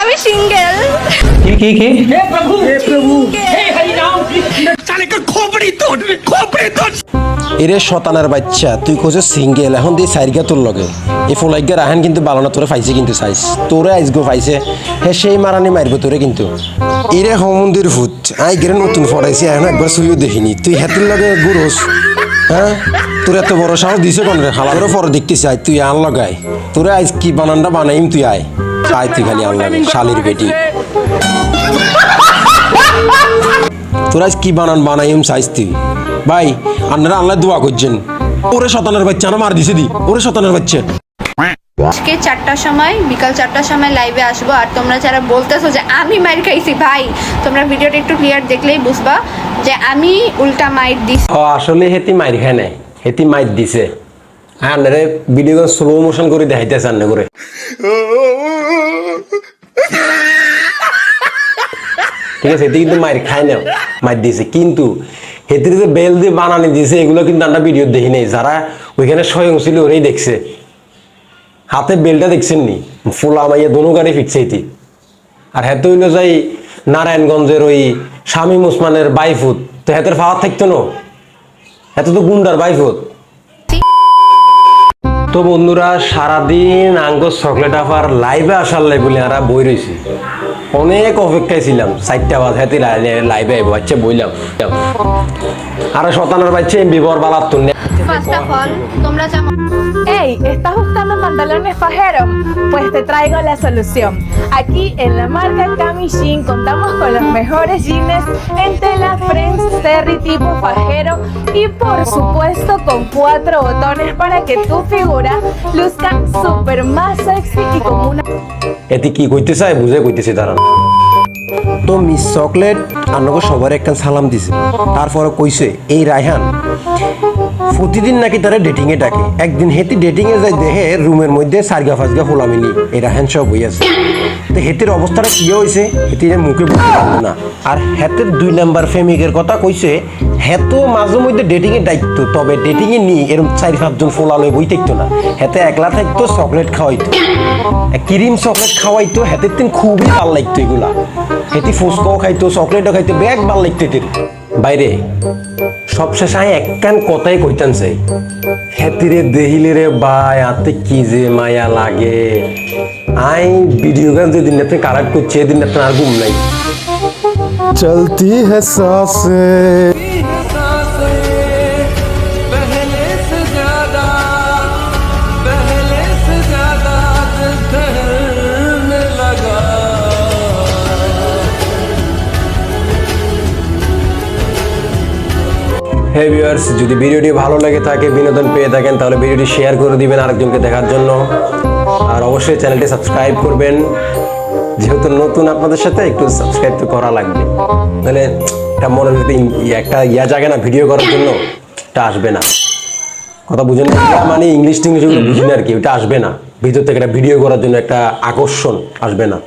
আমি সিঙ্গেল। কি हे प्रभु हे हरि राम साले का खोपड़ी तोड़ এরে শতানের বাচ্চা তুই কোচে সিঙ্গেল এখন দিয়ে সাইরগা তোর লগে এই ফলাইগা রাহেন কিন্তু বালানা তোরে পাইছে কিন্তু সাইজ তোরে আইজগো পাইছে হে সেই মারানি মারব তোরে কিন্তু এরে হমন্দির ভূত আই গেরে নতুন ফড়াইছি এখন একবার সুইও দেখিনি তুই হেতির লগে গুরোস হ্যাঁ তোর এত বড় সাহস দিছে কোন রে হালারও পরে দেখতেছি আই তুই আন লগাই তোরে আইজ কি বানানটা বানাইম তুই আয় আয় তুই খালি আন লাগে শালির বেটি তোর আজ কি বানাইম সাইজ তুই ভাই আপনারা আল্লাহ দোয়া করছেন ওরে শতানের বাচ্চা না মার দিছে দি ওরে শতানের বাচ্চা আজকে 4টার সময় বিকাল 4টার সময় লাইভে আসবো আর তোমরা যারা বলতেছো যে আমি মাইর খাইছি ভাই তোমরা ভিডিওটা একটু ক্লিয়ার দেখলেই বুঝবা যে আমি উল্টা মাইর দিছি। ও আসলে হেতি মাইর খায় নাই হেতি মাইর দিছে আপনারা ভিডিও স্লো মোশন করে দেখাইতেছেন না করে ঠিক আছে হেতি কিন্তু মাইর খায় না মাইর দিছে কিন্তু হেতির যে বেল দিয়ে বানানি দিছে এগুলো কিন্তু আমরা ভিডিও দেখি নাই যারা ওইখানে স্বয়ং ছিল ওরাই দেখছে হাতে বেলটা দেখছেন নি ফুলা মাইয়া দোনো গাড়ি ফিকছে এটি আর হেতে হইল যাই নারায়ণগঞ্জের ওই শামীম ওসমানের বাইফুত তো হেতের ফাওয়ার থাকতো না এত তো গুন্ডার বাইফুত। তো বন্ধুরা সারাদিন আঙ্গ চকলেট আফার লাইভে আসার লাই বলে আমরা বই রয়েছি অনেক অপেক্ষায় ছিলাম 4টা বাজে হাতে লাইভে আইব আচ্ছা বইলাম আর শতানের বাচ্চা এমবি বর বালার তো ফার্স্ট অফ অল তোমরা যেমন Hey, ¿estás buscando pantalones fajeros? Pues te traigo la solución. Aquí en la marca Camishin contamos con los mejores jeans en tela French Terry tipo fajero y por supuesto con 4 botones para que tu figura luzca súper más sexy y como una... এতে কি কইতে চাই বুঝে কইতেছি দাঁড়ান তো miss chocolate আপনাকে সবার একটা সালাম দিছে তারপরে কইছে এই রায়হান প্রতিদিন নাকি তারা ডেটিং এ ডাকে একদিন হেতি ডেটিং এ যায় দেখে রুমের মধ্যে সারগা ফাজগা ফোলা মিলি এই রায়হান সব হই আছে তো হেতির অবস্থাটা কি হয়েছে হেতির মুখে বলতে পারলো না আর হেতের 2 নাম্বার প্রেমিকের কথা কইছে হেতো মাঝে মধ্যে ডেটিং এ ডাকতো তবে ডেটিং এ নি এরকম 4-5 জন ফোলা লই বই থাকতো না হেতে একলা থাকতো চকলেট খাওয়াইতো ক্রিম চকলেট খাওয়াইতো হেতের দিন খুবই ভালো লাগতো এগুলা হেতি ফুচকাও খাইতো চকলেটও খাইতো ব্যাগ ভালো লাগতো এটির বাইরে সবশেষে আমি একখান কথাই কইতাম চাই হেতিরে দেহিলে রে ভাই আতে কি যে মায়া লাগে আই ভিডিও গান যেদিন আপনি কালেক্ট করছি এদিন আপনার আর ঘুম নাই चलती है सांसें হে ভিউয়ার্স যদি ভিডিওটি ভালো লাগে থাকে বিনোদন পেয়ে থাকেন তাহলে ভিডিওটি শেয়ার করে দিবেন আরেকজনকে দেখার জন্য আর অবশ্যই চ্যানেলটি সাবস্ক্রাইব করবেন যেহেতু নতুন আপনাদের সাথে একটু সাবস্ক্রাইব তো করা লাগবে তাহলে এটা মনে যদি একটা জাগে না ভিডিও করার জন্য এটা আসবে না কথা বুঝেন মানে ইংলিশ টিংলিশ বুঝি না আর কি ওটা আসবে না ভিতর থেকে একটা ভিডিও করার জন্য একটা আকর্ষণ আসবে না।